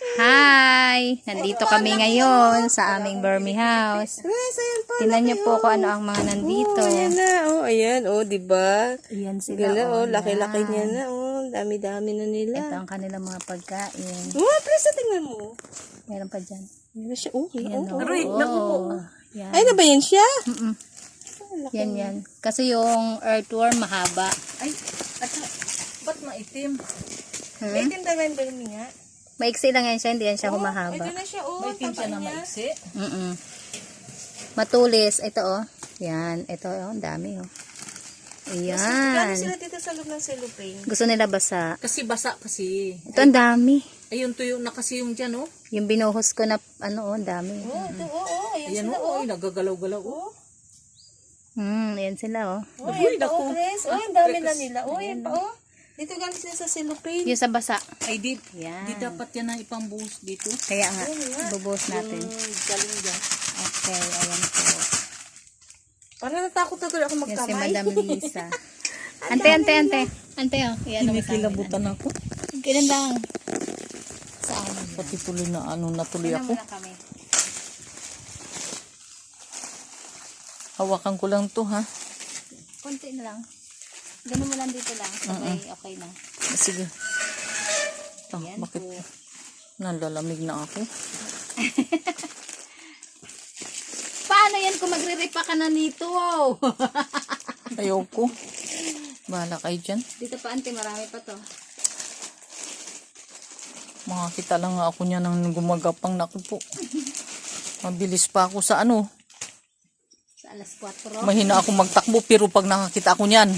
Hi! Nandito kami ngayon sa aming Burmy house. Tingnan niyo po kung ano ang mga nandito. Ayan na, ayan, diba? Ayan sila, Gala, laki-laki niya na, dami-dami na nila. Ito ang kanilang mga pagkain. Presa, tingnan mo. Meron pa dyan. Ayan siya, Ayan, Aray, naku po. Yan. Ay, na ba yan siya? Yan. Kasi yung earthworm mahaba. Ay, ba't maitim? Maitim daw yung Burmy nga. Maiksi lang yan siya, hindi yan siya humahaba. Ito na siya, maitim siya na maiksi. Matulis. Ito, Yan. Ito, ang dami, Ayan. Gano'n sila dito sa loob ng cellophane? Gusto nila basa. Kasi basa kasi. Ito, ang dami. Ayun, tuyo na kasi yung dyan, Yung binuhos ko na, ang dami. Ito, Ayan, ayan sila, nagagalaw-galaw, Ayan sila, Uy, naku. ang dami na nila. Ayan pa, Dito galing sila sa cellophane. Yung sa basa. Ay, di Yan. dapat yan na ipambuhos dito. Kaya nga, bubuhos natin. Galing dyan. Okay, ayan po. Parang natakot na tuloy ako Yan si magkamay. Madam Lisa. Ante. Ante, Yan, Kinikilabutan ako. Kailan lang. Saan? Pati tuloy na natuloy Kailan ako. muna kami. Hawakan ko lang to, ha? Konti na lang. Ganun mo lang dito lang. Okay na. Sige. Ayan Bakit po. nalalamig na ako? Paano yan kung magre-repa ka na nito? Ayoko. Bahala kayo dyan. Dito pa, ante, marami pa to. Makakita lang nga ako niya ng gumagapang naku po. Mabilis pa ako sa Sa alas 4. Mahina ako magtakbo pero pag nakakita ako niyan.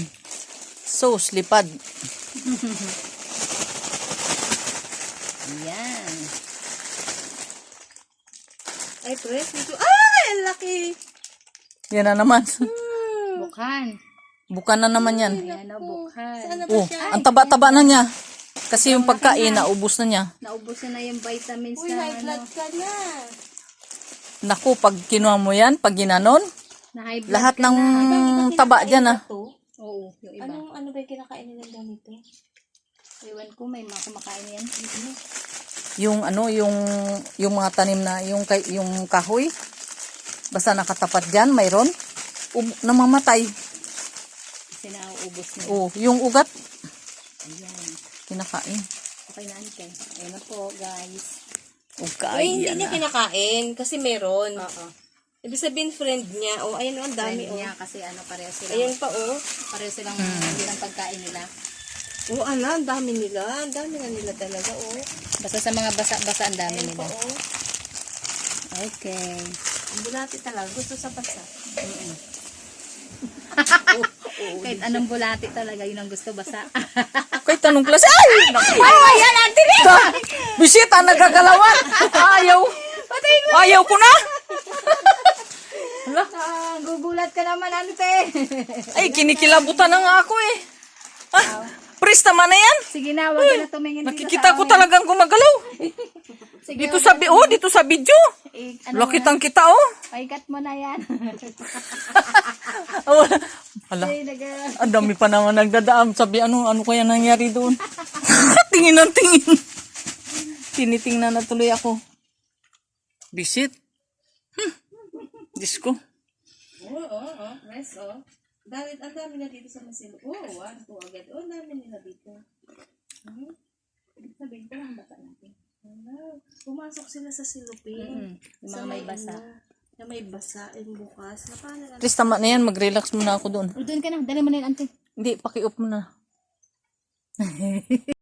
So, slipad. Ayan. Ay, press dito. Ay, ang laki. Yan na naman. Bukhan. Bukan na naman yan. Ayan o, bukhan. Ano ba Oh, siya? ang taba-taba na niya. Kasi yung pagkain, naubos na niya. Naubos na yung vitamins Uy, na high blood ka na. Naku, pag kinuha mo yan, pag ginanon, na high blood lahat ka ng na. taba dyan, ah. Oo, yung iba. Ano ba yung kinakain nila ganito? Ewan ko, may mga kumakain yan. Yung yung mga tanim na, yung kahoy, basta nakatapat dyan, mayroon, namamatay. Kasi nauubos na. Oh, yung ugat, Ayan. kinakain. Okay na, ante. Ayan na po, guys. Ay, hindi niya kinakain kasi meron. Oo. Ibig sabihin friend niya. Ayan ang dami. Friend niya kasi pareho sila. Ayan pa, Pareho silang hindi ng pagkain nila. ang dami nila. Ang dami na nila talaga, Basta sa mga basa-basa ang dami Ayan pa, nila. Okay. Ang bulati talaga. Gusto sa basa. Kahit anong bulati talaga, yun ang gusto basa. Kahit anong klase, ay! Ayan, ante Rita! Bisita, nagagalawan! Ayaw ko na! Gugulat ka naman, ante. Ay, kinikilabutan na nga ako eh. Presta man na yan. Sige na, wag ka na tumingin Nakikita ko talagang gumagalaw. Sige, Dito sa video. Lakitan kita, Paikat mo na yan. Hala, ang dami pa naman nagdadaam. Sabi, ano kaya nangyari doon? Tingin ng tingin. Tinitingnan na tuloy ako. Bisit. Diyos ko. Nice, ang dami na dito sa masilo. Agad. Ang dami nila dito. Sabihin ko lang basa natin. Pumasok sila sa silupin. Yung mga may basa. Na may basa bukas. Please, tama na yan. Mag-relax muna ako doon. Doon ka na, dali mo na yun, ante. Hindi, paki-up mo na.